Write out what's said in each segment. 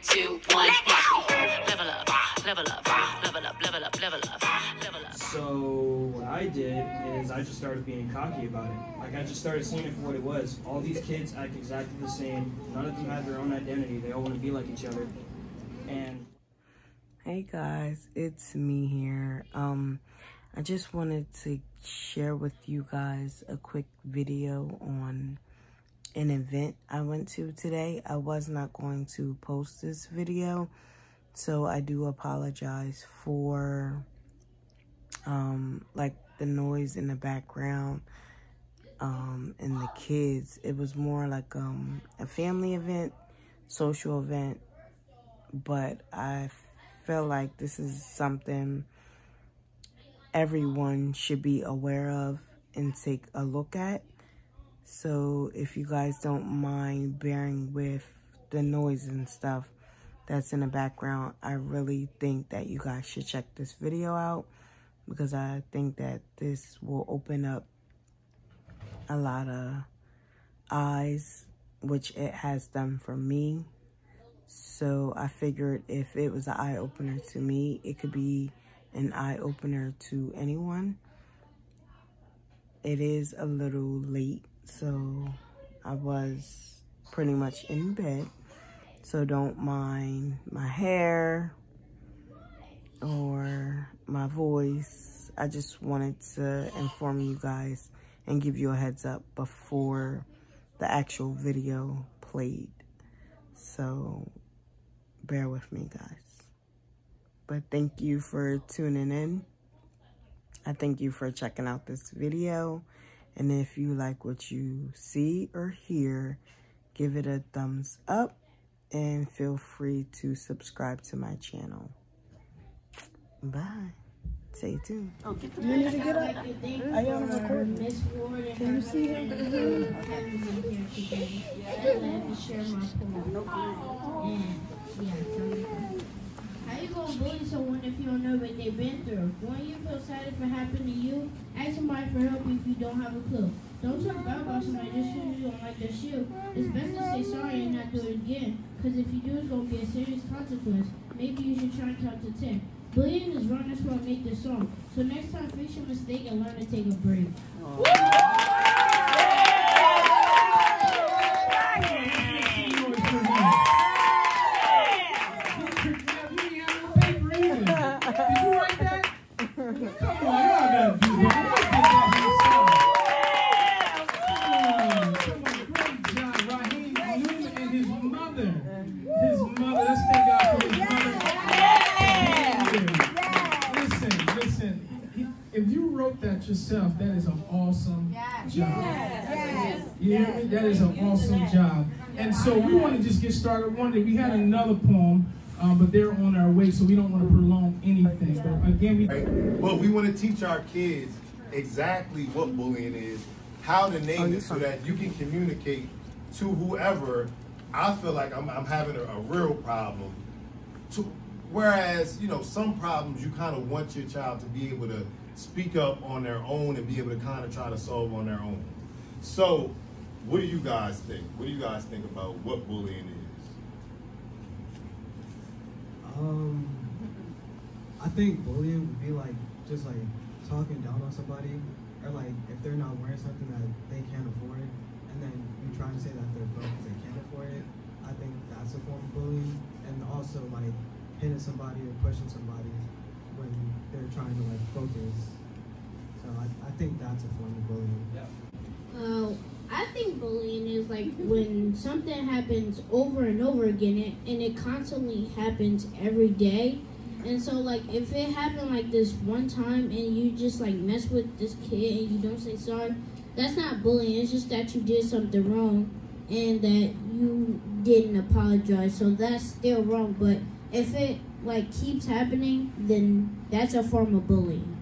2, 1, level up, level up, level up, level up, level up, level up. So what I did is I just started being cocky about it. Like I just started seeing it for what it was. All these kids act exactly the same. None of them have their own identity. They all want to be like each other. And hey guys, it's me here. I just wanted to share with you guys a quick video on an event I went to today. I was not going to post this video, so I do apologize for like the noise in the background and the kids. It was more like a family event, social event, but I feel like this is something everyone should be aware of and take a look at. So if you guys don't mind bearing with the noise and stuff that's in the background, I really think that you guys should check this video out, because I think that this will open up a lot of eyes, which it has done for me. So I figured if it was an eye-opener to me, it could be an eye-opener to anyone. It is a little late, so I was pretty much in bed. So don't mind my hair or my voice. I just wanted to inform you guys and give you a heads up before the actual video played. So bear with me, guys. But thank you for tuning in. I thank you for checking out this video. And if you like what you see or hear, give it a thumbs up and feel free to subscribe to my channel. Bye. Stay tuned. Okay. Do you need to get up? I am recording. Can you see him? How you gonna bully someone if you don't know what they've been through? When you feel sad if it happened to you, ask somebody for help if you don't have a clue. Don't talk bad about somebody just because you don't like their shoe. It's best to say sorry and not do it again, because if you do, it's gonna be a serious consequence. Maybe you should try and count to 10. Bullying is wrong, that's why I made this song. So next time, fix your mistake and learn to take a break. Yourself, that is an awesome job. You hear me? That is an awesome job. And so we want to just get started. We had another poem, but they're on our way, so we don't want to prolong anything. But again, we want to teach our kids exactly what bullying is, how to name it, so that you can communicate to whoever. I feel like I'm having a real problem. Whereas, you know, some problems you kind of want your child to be able to speak up on their own and be able to kind of try to solve on their own. So, what do you guys think? What do you guys think about what bullying is? I think bullying would be like just like talking down on somebody, or like if they're not wearing something that they can't afford, and then you try and say that they're broke because they can't afford it. I think that's a form of bullying, and also like hitting somebody or pushing somebody when they're trying to like focus. So I think that's a form of bullying. Yeah. I think bullying is like when something happens over and over again, and it constantly happens every day. And so like if it happened like this one time and you just like mess with this kid and you don't say sorry, that's not bullying. It's just that you did something wrong and that you didn't apologize. So that's still wrong. But if it like keeps happening, then that's a form of bullying.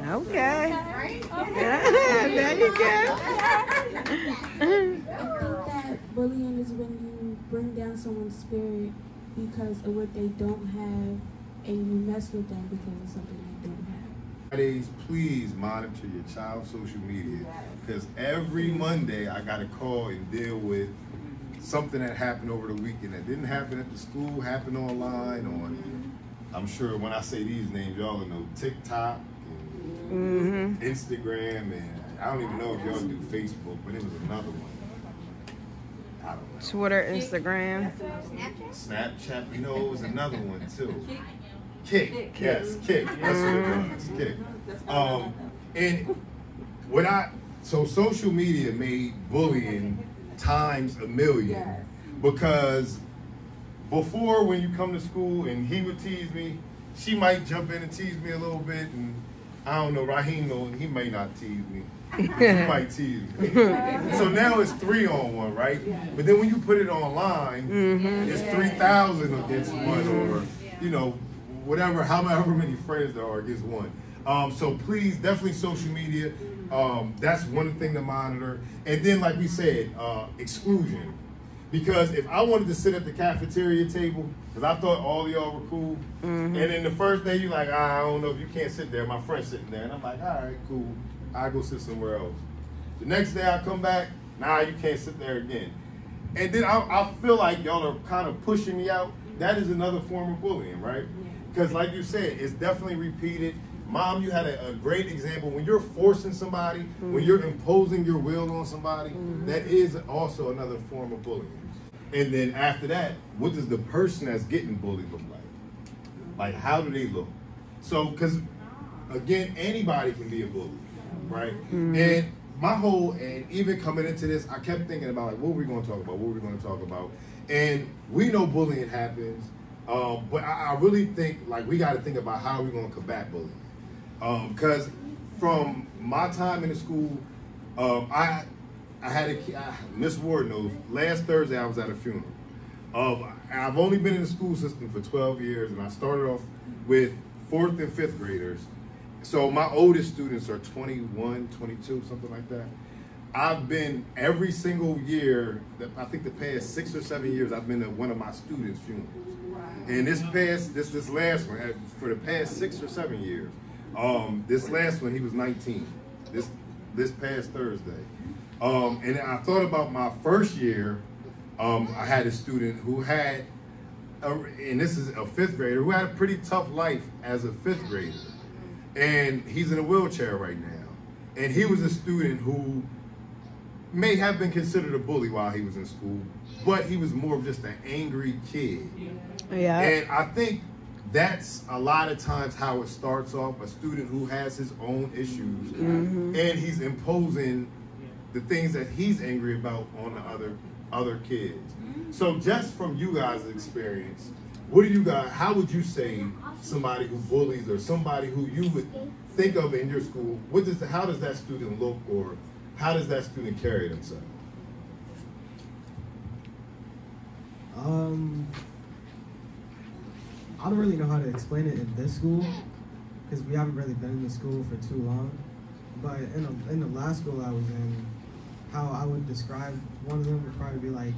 Okay. There you go. I think that bullying is when you bring down someone's spirit because of what they don't have, and you mess with them because of something they don't have. Fridays, please monitor your child's social media, because every Monday I got to call and deal with something that happened over the weekend that didn't happen at the school, happened online on, I'm sure when I say these names, y'all will know TikTok and Instagram, and I don't even know if y'all do Facebook, but it was another one. I don't know. Twitter, Instagram. Snapchat, you know, it was another one too. Kick, yes, Kick. That's what it was, Kick. And so social media made bullying times a million, because before, when you come to school and he would tease me, she might jump in and tease me a little bit, and I don't know, Raheem, he may not tease me. He might tease me. So now it's 3-on-1, right? But then when you put it online, it's 3,000 against one, or, you know, whatever, however many friends there are against one. So please, definitely social media. That's one thing to monitor. And then, like we said, exclusion. Because if I wanted to sit at the cafeteria table, because I thought all of y'all were cool, and then the first day you like, I don't know if you can't sit there, my friend's sitting there, and I'm like, all right, cool, I'll go sit somewhere else. The next day I come back, nah, you can't sit there again. And then I feel like y'all are kind of pushing me out. That is another form of bullying, right? Because like you said, it's definitely repeated. Mom, you had a great example. When you're forcing somebody, when you're imposing your will on somebody, that is also another form of bullying. And then after that, what does the person that's getting bullied look like? Like, how do they look? So, because, again, anybody can be a bully, right? And and even coming into this, I kept thinking about, like, what are we going to talk about? What are we going to talk about? And we know bullying happens, but I really think, like, we got to think about how we're going to combat bullying. Because from my time in the school, I had Miss Ward knows, last Thursday I was at a funeral. I've only been in the school system for 12 years, and I started off with 4th and 5th graders. So my oldest students are 21, 22, something like that. I've been every single year, I think the past 6 or 7 years, I've been at one of my students' funerals. And this last one, for the past 6 or 7 years, this last one, he was 19, this past Thursday. And I thought about my first year. I had a student who had, and this is a 5th grader, who had a pretty tough life as a 5th grader. And he's in a wheelchair right now. And he was a student who may have been considered a bully while he was in school, but he was more of just an angry kid. Yeah. And I think that's a lot of times how it starts off, a student who has his own issues, and he's imposing the things that he's angry about on the other kids. So just from you guys' experience, how would you say somebody who bullies, or somebody who you would think of in your school, how does that student look, or how does that student carry themselves? I don't really know how to explain it in this school, because we haven't really been in the school for too long. But in the last school I was in, how I would describe one of them would probably be like,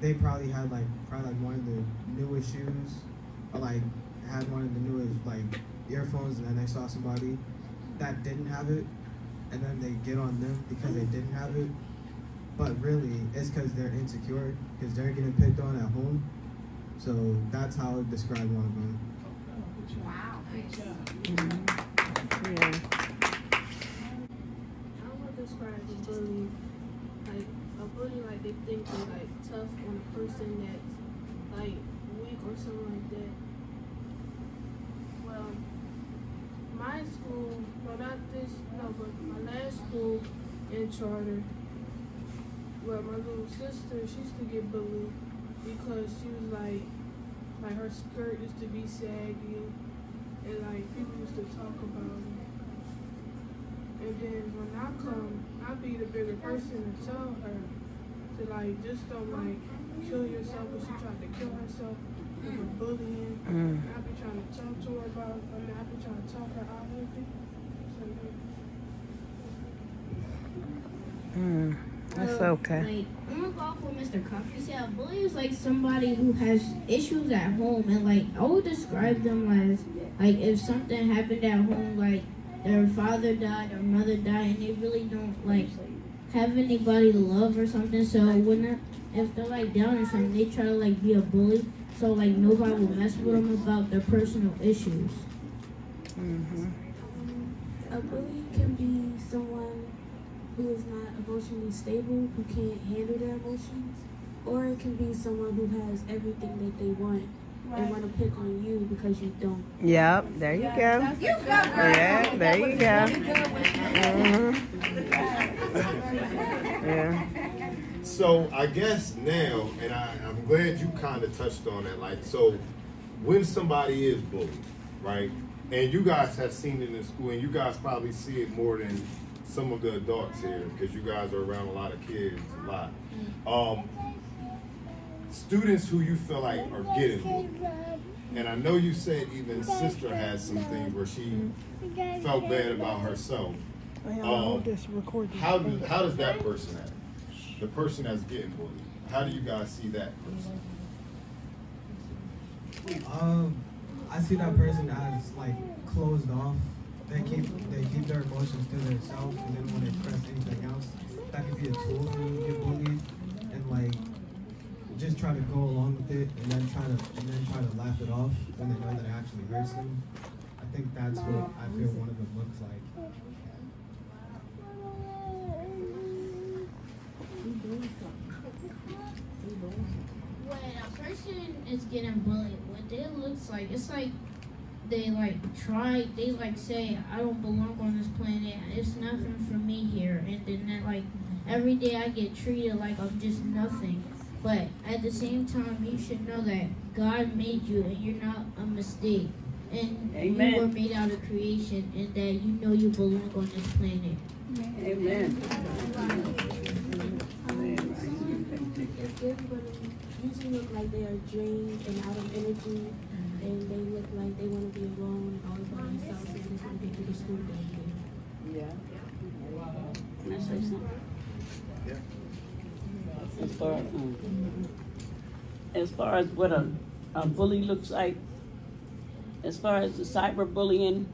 they probably had one of the newest shoes, or like had one of the newest like earphones, and then they saw somebody that didn't have it, and then they get on them because they didn't have it. But really, it's because they're insecure, because they're getting picked on at home. So that's how I would describe one of them. Wow. Yeah. I would describe a bully, like a bully, like they think they're like tough on a person that's like weak or something like that. Well, my school, but my last school in charter, well, my little sister, she used to get bullied because she was like her skirt used to be saggy, and like people used to talk about it. And then when I come, I'll be the bigger person to tell her to like just don't like kill yourself, but she tried to kill herself with bullying. I'll be trying to talk to her about it, and I'll be trying to talk her out of it. So yeah. That's okay. Like, I'm gonna go off what Mr. Coffee said. A bully is like somebody who has issues at home, and like I would describe them as like if something happened at home, like their father died or mother died, and they really don't like have anybody to love or something. So if they're like down or something, they try to like be a bully. So like nobody will mess with them about their personal issues. A bully can be someone who is not emotionally stable, who can't handle their emotions, or it can be someone who has everything that they want and want to pick on you because you don't. Yep, there you go. Yeah, there you go. Yeah. So I guess now, and I'm glad you kind of touched on that, like, so when somebody is bullied, right, and you guys have seen it in school, and you guys probably see it more than some of the adults here, because you guys are around a lot of kids a lot. Students who you feel like are getting bullied, and I know you said even sister has some things where she felt bad about herself. How does that person act? The person that's getting bullied, how do you guys see that person? I see that person as like closed off. They keep their emotions to themselves and then want to express anything else. That could be a tool for them to get bullied, and like just try to go along with it and then try to laugh it off when they know that it actually hurts them. I think that's what I feel one of them looks like. When a person is getting bullied, what it looks like, it's like they say, I don't belong on this planet, it's nothing for me here, and then that, like, every day I get treated like I'm just nothing. But at the same time, you should know that God made you and you're not a mistake. And you were made out of creation, and that you know you belong on this planet. Amen. If they're going to usually look like they are drained and out of energy, and they look like they want to be alone all by themselves and just want to get through the school day. Yeah. Can I say something? Yeah. As far as what a bully looks like, as far as the cyberbullying,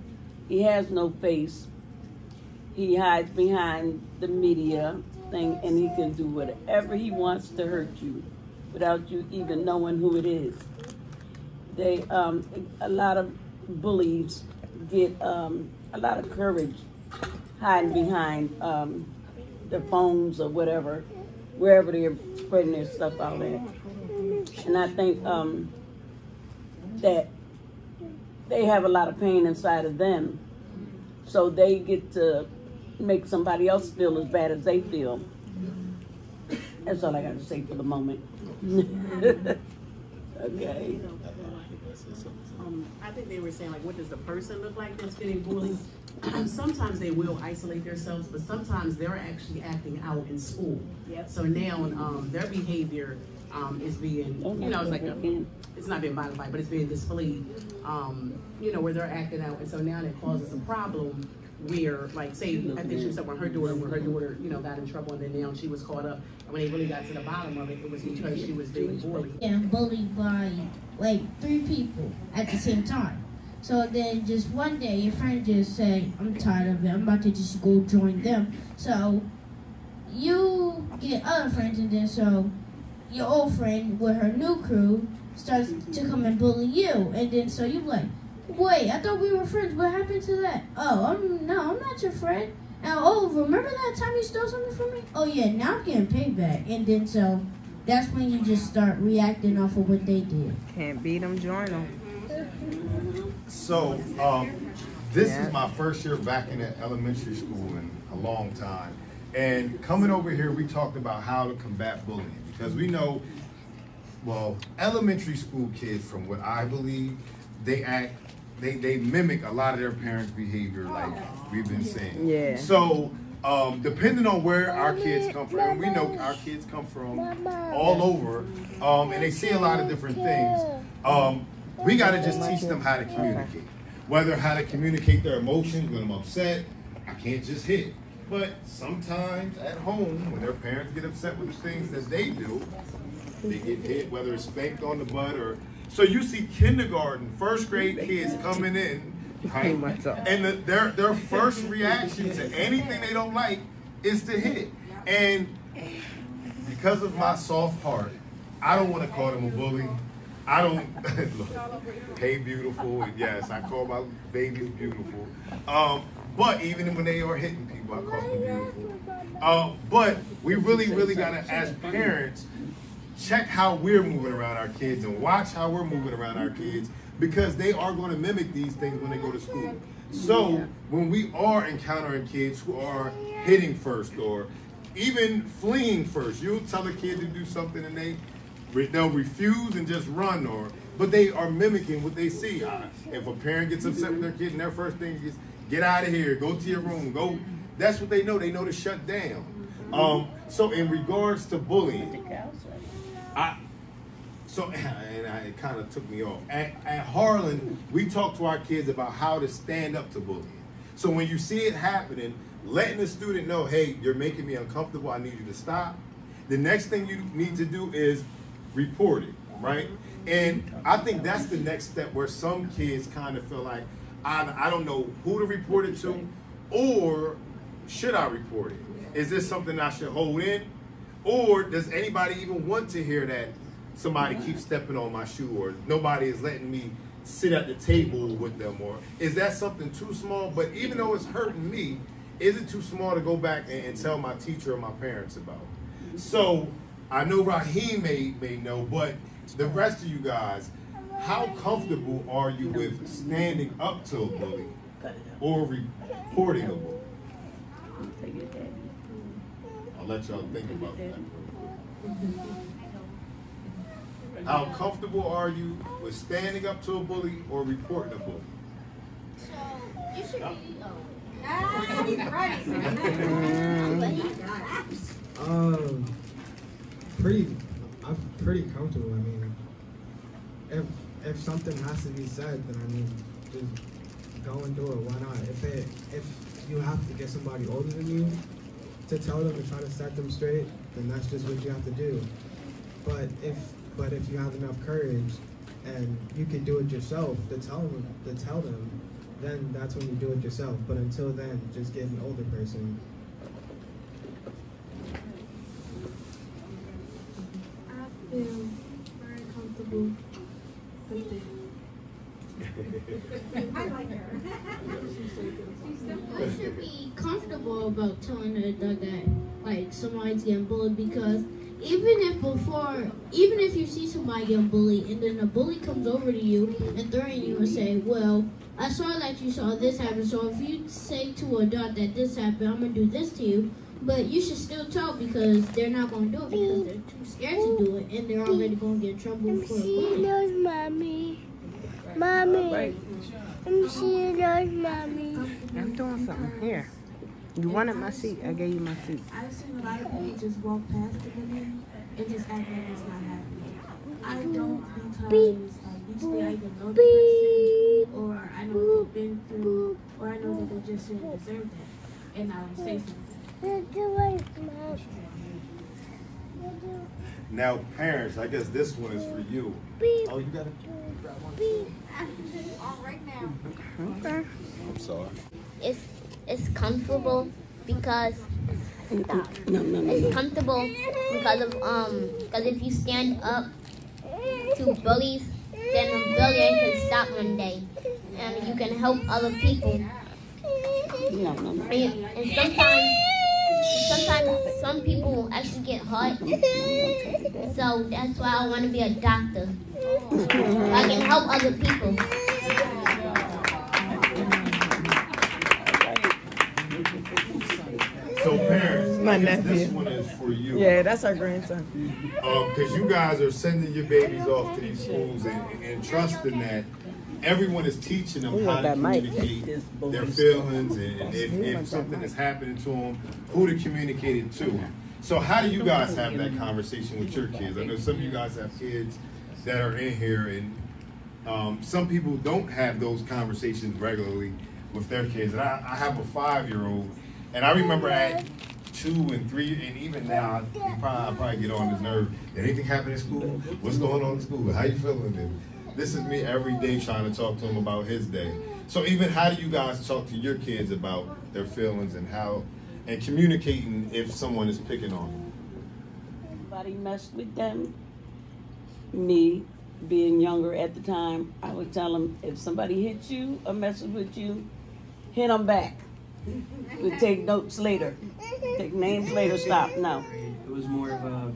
he has no face. He hides behind the media thing, and he can do whatever he wants to hurt you without you even knowing who it is. A lot of bullies get a lot of courage hiding behind their phones or whatever, wherever they're spreading their stuff out at. And I think that they have a lot of pain inside of them, so they get to make somebody else feel as bad as they feel. That's all I got to say for the moment. Okay. I think they were saying, like, what does the person look like that's getting bullied? Sometimes they will isolate themselves, but sometimes they're actually acting out in school. Yep. So now their behavior is being, it's like it's not being modified, but it's being displayed, where they're acting out. And so now that causes a problem where, like, say, I think she was talking about her daughter, where her daughter, got in trouble, and then now she was caught up. And when they really got to the bottom of it, it was because she was being bullied. Yeah, bullied by, like, 3 people at the same time. So then just one day, your friend just said, I'm tired of it, I'm about to just go join them. So you get other friends, and then so your old friend with her new crew starts to come and bully you. And then so you're like, wait, I thought we were friends. What happened to that? Oh, I'm not your friend. And, oh, remember that time you stole something from me? Oh, yeah, now I'm getting payback. And then so that's when you just start reacting off of what they did. Can't beat them, join them. So, this is my first year back in elementary school in a long time. And coming over here, we talked about how to combat bullying. Because we know, well, elementary school kids, from what I believe, they mimic a lot of their parents' behavior, like we've been saying. Yeah. So, depending on where our kids come from, and we know our kids come from all over, and they see a lot of different things, we got to just teach them how to communicate. Whether how to communicate their emotions when I'm upset, I can't just hit. But sometimes at home, when their parents get upset with the things that they do, they get hit, whether it's spanked on the butt or... So you see kindergarten, 1st grade kids coming in, right? And their first reaction to anything they don't like is to hit. And because of my soft heart, I don't want to call them a bully. I don't, look, hey beautiful, and yes, I call my babies beautiful. But even when they are hitting people, I call them beautiful. But we really gotta, as parents, check how we're moving around our kids and watch how we're moving around our kids, because they are gonna mimic these things when they go to school. So when we are encountering kids who are hitting first or even fleeing first, you'll tell a kid to do something and they'll refuse and just run, but they are mimicking what they see. If a parent gets upset with their kid and their first thing is, get out of here, go to your room, go. That's what they know. They know to shut down. So in regards to bullying, it kind of took me off. At Harlan, we talk to our kids about how to stand up to bullying. So when you see it happening, letting the student know, hey, you're making me uncomfortable, I need you to stop. The next thing you need to do is report it, right? And I think that's the next step, where some kids kind of feel like, I don't know who to report it to, or should I report it? Is this something I should hold in? Or does anybody even want to hear that somebody keeps stepping on my shoe, or nobody is letting me sit at the table with them? Or is that something too small? But even though it's hurting me, is it too small to go back and tell my teacher or my parents about? So I know Raheem may know, but the rest of you guys, how comfortable are you with standing up to a bully or reporting a bully? I'll let y'all think about that. How comfortable are you with standing up to a bully or reporting a bully? So, you should be, I'm pretty comfortable. I mean, if something has to be said, then I mean, just go and do it. Why not? If you have to get somebody older than you to tell them and try to set them straight, then that's just what you have to do. But if you have enough courage and you can do it yourself to tell them, then that's when you do it yourself. But until then, just get an older person. I feel very comfortable with it. I like her. We should be comfortable about telling an adult that, like, somebody's getting bullied, because even if you see somebody getting bullied and then a bully comes over to you and threaten you and say, well, I saw that you saw this happen, so if you say to an adult that this happened, I'm going to do this to you, but you should still tell, because they're not going to do it because they're too scared to do it, and they're already going to get in trouble for bullying. Mommy. Mommy. I'm seeing those, Mommy. I'm doing something. Here. You wanted my seat. I gave you my seat. I've seen a lot of people just walk past the bullying and just act like it's not happening. I don't, because like usually I either know the person, or I know what they've been through, or I know that they just shouldn't deserve that, and I'll say something. Now, parents, I guess this one is for you. Oh, you got to grab one too? All right now. Okay. I'm sorry. It's comfortable because it's comfortable because if you stand up to bullies, then the bullying can stop one day, and you can help other people. And sometimes some people actually get hurt, so that's why I want to be a doctor. So I can help other people. So parents, My I guess nephew. this one is for you. Yeah, that's our grandson. Because you guys are sending your babies off to these schools and trusting that everyone is teaching them how to communicate their feelings, and if something is happening to them, who to communicate it to. So how do you guys have that conversation with your kids? I know some of you guys have kids that are in here, and some people don't have those conversations regularly with their kids. And I have a 5-year-old, and I remember at 2 and 3, and even now, I probably get on his nerve. Did anything happen in school? What's going on in school? How you feeling? And this is me every day trying to talk to him about his day. So even how do you guys talk to your kids about their feelings, and how and communicating if someone is picking on you? Somebody messed with them. Me, being younger at the time, I would tell them, if somebody hits you or messes with you, hit them back. We'll take notes later. Take names later, stop. No. It was more of a,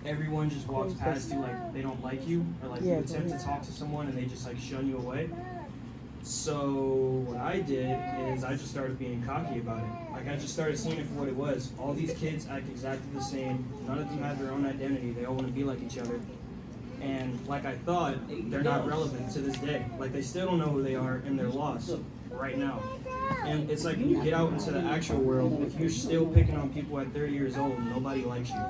everyone just walks past you like they don't like you, or like you attempt to talk to someone and they just like shun you away. So what I did is I just started being cocky about it. Like I just started seeing it for what it was. All these kids act exactly the same. None of them have their own identity. They all want to be like each other. And like I thought, they're not relevant to this day. Like they still don't know who they are and they're lost right now. And it's like when you get out into the actual world, if you're still picking on people at 30 years old, nobody likes you.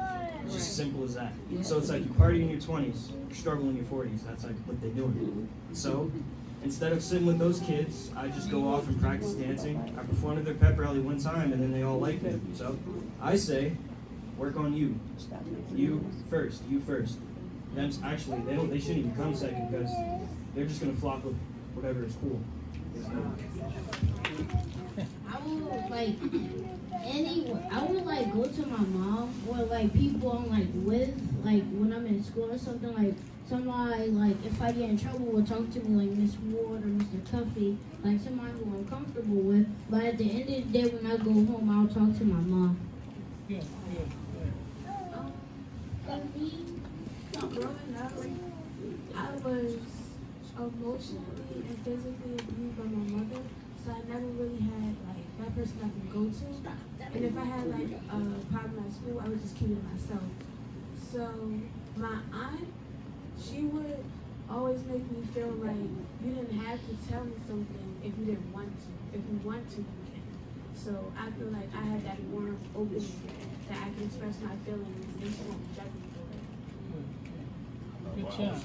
It's just as simple as that. So it's like you party in your 20s, you struggle in your 40s. That's like what they're doing. So instead of sitting with those kids, I just go off and practice dancing. I performed at their pep rally one time, and then they all liked me. So I say, work on you. You first. You first. Them actually, they shouldn't even come second because they're just gonna flock with whatever is cool. I would like go to my mom or like people I'm like with, like when I'm in school or something, like somebody like if I get in trouble will talk to me like Miss Ward or Mr. Cuffy, like somebody who I'm comfortable with. But at the end of the day when I go home I'll talk to my mom. Growing up, I was emotionally and physically abused by my mother, so I never really had like that person I could go to. And if I had like a problem at school, I would just keep it to myself. So my aunt, she would always make me feel like you didn't have to tell me something if you didn't want to. If you want to, you can. So I feel like I had that warm opening that I can express my feelings and she won't judge me for it. Good job.